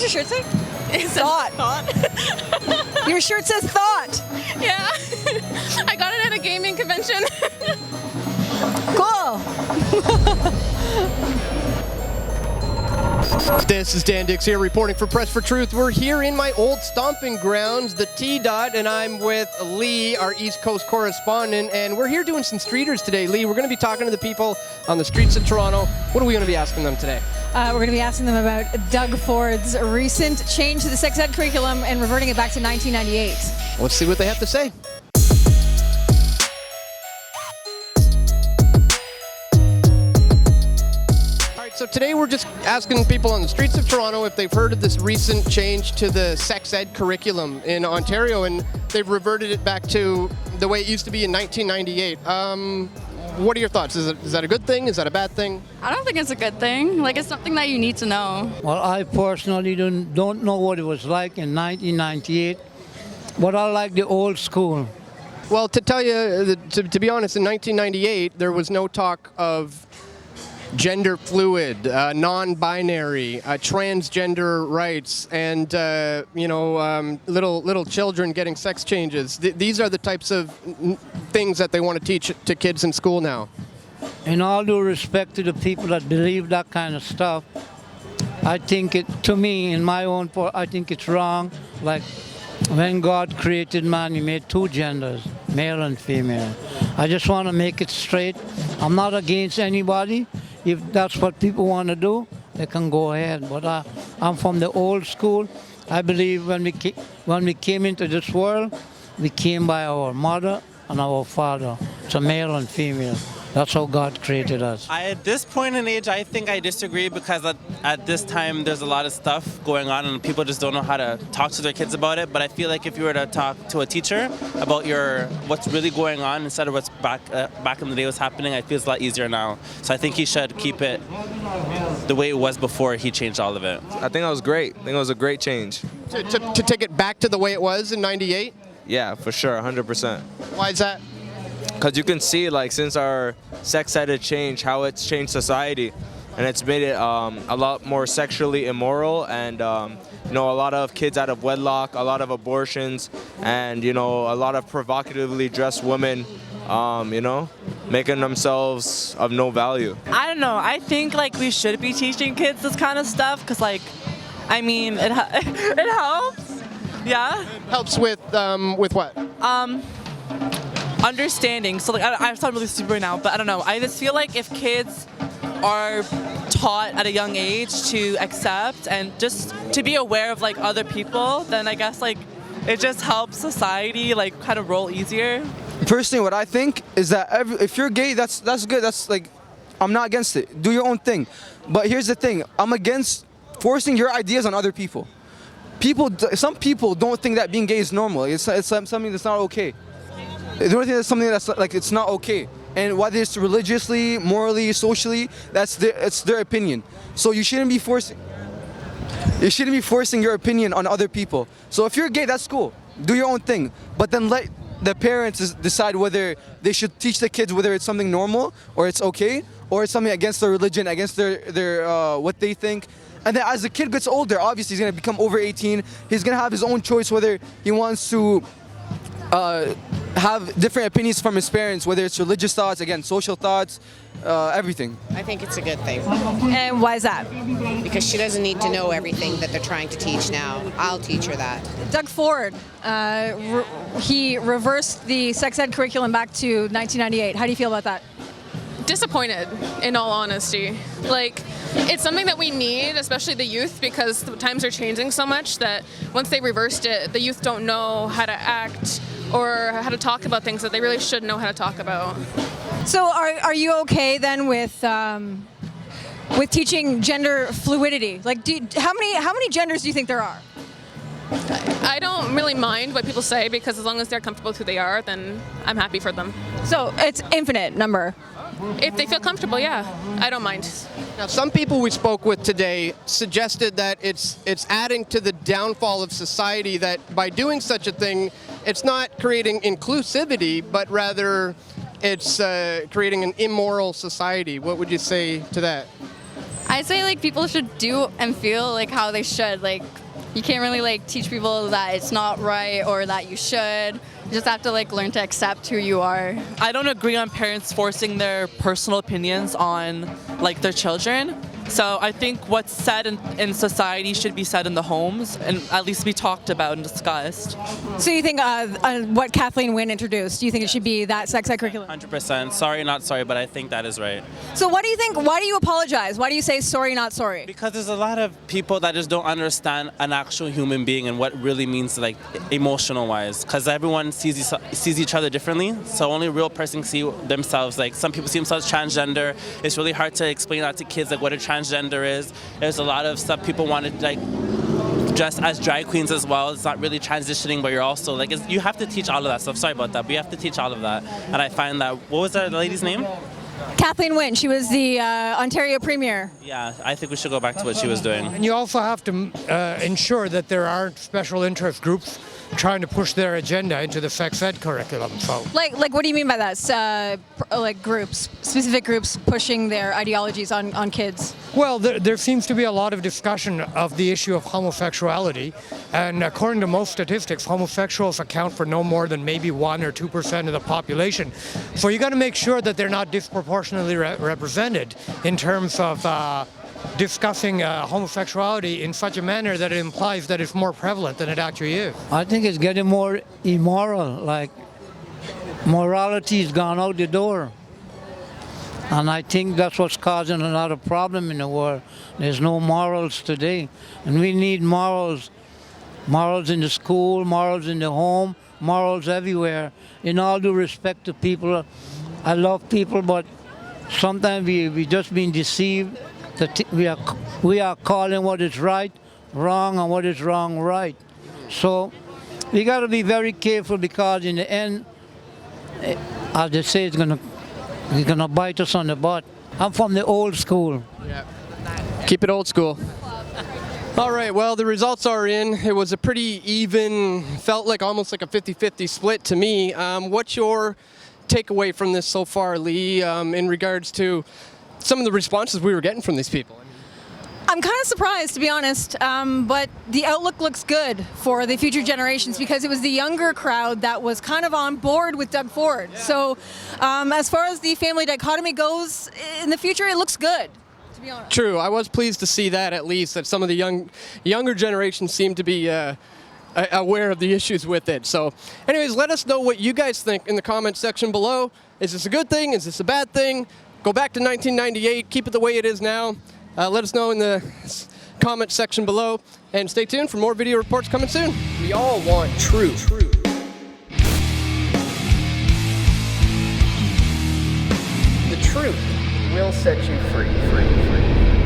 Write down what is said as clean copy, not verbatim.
does your shirt say? It says Thought. Your shirt says thought. Yeah. I got it at a gaming convention. Cool. This is Dan Dix here reporting for Press for Truth. We're here in my old stomping grounds, the T-Dot, and I'm with Leigh, our East Coast correspondent, and we're here doing some streeters today. Leigh, we're going to be talking to the people on the streets of Toronto. What are we going to be asking them today? We're going to be asking them about Doug Ford's recent change to the sex ed curriculum and reverting it back to 1998. Let's see what they have to say. So today we're just asking people on the streets of Toronto if they've heard of this recent change to the sex ed curriculum in Ontario, and they've reverted it back to the way it used to be in 1998. What are your thoughts? Is that a good thing? Is that a bad thing? I don't think it's a good thing. Like, it's something that you need to know. Well, I personally don't know what it was like in 1998, but I like the old school. Well, to tell you, to be honest, in 1998, there was no talk of gender fluid, non-binary, transgender rights, and little children getting sex changes. These are the types of things that they want to teach to kids in school now. In all due respect to the people that believe that kind of stuff, I think to me, in my own part, I think it's wrong. Like when God created man, He made two genders, male and female. I just want to make it straight. I'm not against anybody. If that's what people want to do, they can go ahead. But I'm from the old school. I believe when we came into this world, we came by our mother and our father. It's a male and female. That's how God created us. At this point in age, I think I disagree because at this time there's a lot of stuff going on and people just don't know how to talk to their kids about it. But I feel like if you were to talk to a teacher about what's really going on instead of what's back in the day was happening, I feel it's a lot easier now. So I think he should keep it the way it was before he changed all of it. I think that was great. I think it was a great change. To take it back to the way it was in 98? Yeah, for sure, 100%. Why is that? Because you can see, like, since our sex ed had changed, how it's changed society, and it's made it a lot more sexually immoral, and a lot of kids out of wedlock, a lot of abortions, and a lot of provocatively dressed women, making themselves of no value. I don't know. I think we should be teaching kids this kind of stuff because, it helps. Yeah. It helps with what? Understanding. So I sound really stupid right now, but I don't know. I just feel like if kids are taught at a young age to accept and just to be aware of other people, then I guess it just helps society kind of roll easier. Personally, what I think is that if you're gay, that's good. That's I'm not against it. Do your own thing. But here's the thing. I'm against forcing your ideas on other people. Some people don't think that being gay is normal. It's something that's not okay. They don't think that's something that's it's not okay. And whether it's religiously, morally, socially, it's their opinion. So you shouldn't be forcing your opinion on other people. So if you're gay, that's cool. Do your own thing. But then let the parents decide whether they should teach the kids whether it's something normal or it's okay or it's something against their religion, against their what they think. And then as the kid gets older, obviously he's going to become over 18. He's going to have his own choice whether he wants to have different opinions from his parents, whether it's religious thoughts, again, social thoughts, everything. I think it's a good thing. And why is that? Because she doesn't need to know everything that they're trying to teach now. I'll teach her that. Doug Ford, he reversed the sex ed curriculum back to 1998. How do you feel about that? Disappointed, in all honesty. It's something that we need, especially the youth, because the times are changing so much that once they reversed it, the youth don't know how to act or how to talk about things that they really should know how to talk about. So are you okay then with teaching gender fluidity? How many genders do you think there are? I don't really mind what people say because as long as they're comfortable with who they are, then I'm happy for them. So it's infinite number. If they feel comfortable, yeah, I don't mind. Now, some people we spoke with today suggested that it's adding to the downfall of society, that by doing such a thing, it's not creating inclusivity, but rather it's creating an immoral society. What would you say to that? I say like people should do and feel like how they should. Like you can't really like teach people that it's not right or that you should. You just have to like learn to accept who you are. I don't agree on parents forcing their personal opinions on like their children. So I think what's said in society should be said in the homes and at least be talked about and discussed. So you think what Kathleen Wynnes introduced, do you think it should be that sex ed curriculum? 100%. Sorry, not sorry, but I think that is right. So what do you think, why do you apologize? Why do you say sorry, not sorry? Because there's a lot of people that just don't understand an actual human being and what it really means, like emotional wise. Because everyone sees each other differently. So only a real person see themselves. Like some people see themselves transgender. It's really hard to explain that to kids, like what a transgender is. There's a lot of stuff people want to like dress as drag queens as well. It's not really transitioning, but you're also like you have to teach all of that stuff. Sorry about that, but you have to teach all of that. And I find that, what was that lady's name? Kathleen Wynnes, she was the Ontario Premier. Yeah, I think we should go back to what she was doing. And you also have to ensure that there aren't special interest groups trying to push their agenda into the sex ed curriculum. So, like what do you mean by that? Like groups, specific groups pushing their ideologies on kids? well, there seems to be a lot of discussion of the issue of homosexuality, and according to most statistics, homosexuals account for no more than maybe 1 or 2% of the population. So you got to make sure that they're not disproportionately represented in terms of discussing homosexuality in such a manner that it implies that it's more prevalent than it actually is. I think it's getting more immoral, like morality's gone out the door. And I think that's what's causing a lot of problem in the world. There's no morals today. And we need morals. Morals in the school, morals in the home, morals everywhere. In all due respect to people, I love people, but sometimes we just been deceived. That we are calling what is right wrong and what is wrong right. So we got to be very careful, because in the end, as they say, it's gonna bite us on the butt. I'm from the old school. Yeah. Keep it old school. All right, well, the results are in. It was a pretty even, felt like almost like a 50-50 split to me. What's your takeaway from this so far, Leigh, in regards to some of the responses we were getting from these people? I'm kind of surprised, to be honest, but the outlook looks good for the future generations, because it was the younger crowd that was kind of on board with Doug Ford. Yeah. So as far as the family dichotomy goes, in the future, it looks good, to be honest. True. I was pleased to see that, at least, that some of the younger generations seem to be aware of the issues with it. So anyways, let us know what you guys think in the comment section below. Is this a good thing? Is this a bad thing? Go back to 1998, keep it the way it is now. Let us know in the comment section below, and stay tuned for more video reports coming soon. We all want truth. The truth will set you free.